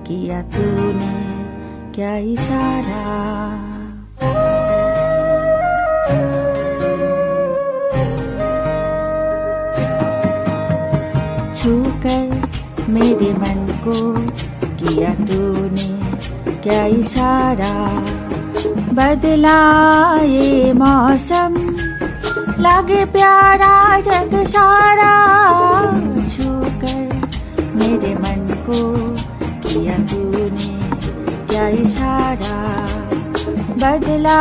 किया तूने क्या इशारा। छूकर मेरे मन को किया तूने क्या इशारा। बदला ये मौसम लगे प्यारा जग सारा। छूकर मेरे मन को किया तूने क्या इशारा। बदला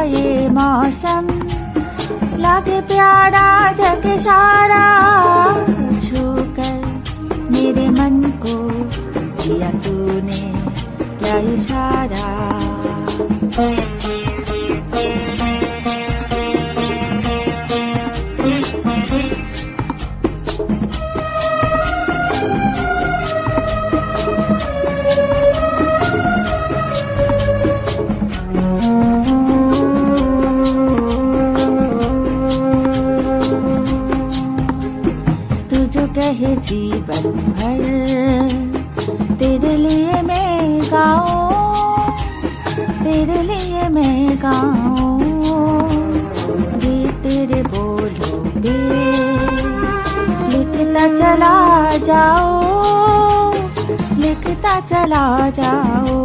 ये मौसम लगे प्यारा जग सारा। छूकर मेरे मन को किया तूने क्या इशारा। कहे जीवन भर तेरे लिए मैं गाऊं, तेरे लिए मैं गाऊं। ये तेरे बोलों पे लिखता चला जाओ, लिखता चला जाओ।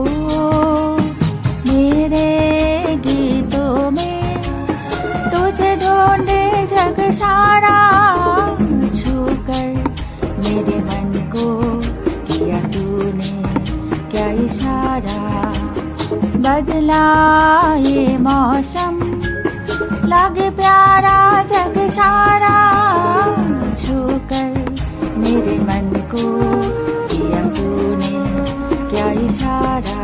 मेरे गीतों में तुझे ढूंढे जग सारा। मेरे मन को किया तूने क्या इशारा। बदला ये मौसम लगे प्यारा जग सारा। छूकर मेरे मन को किया तूने क्या इशारा।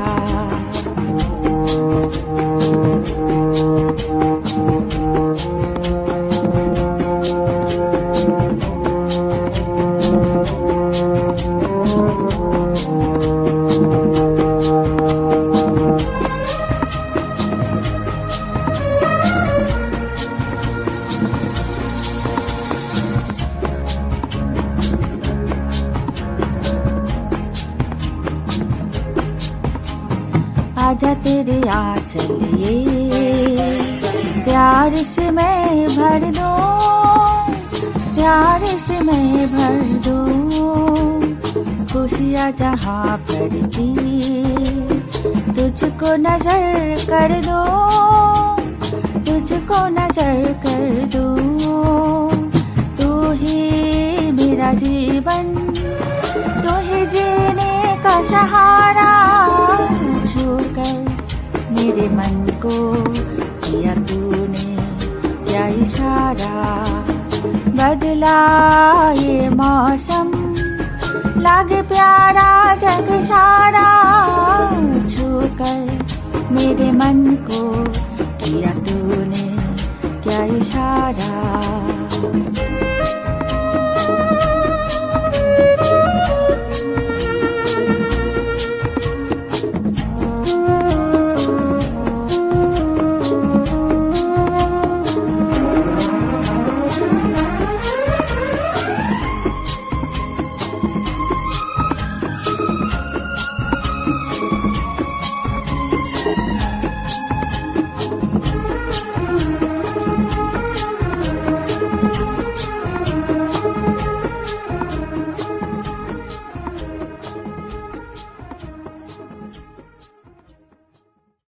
आजा तेरे आंचल ये प्यार से मैं भर दूं, प्यार से मैं भर दूं। खुशियाँ जहाँ पर थी तुझको नजर कर दूं, तुझको नजर कर दूं। तू ही मेरा जीवन, तू ही जीने का सहारा। मेरे मन को किया तूने क्या इशारा। बदला ये मौसम लगे प्यारा जग सारा। छूकर मेरे मन को किया तूने क्या इशारा।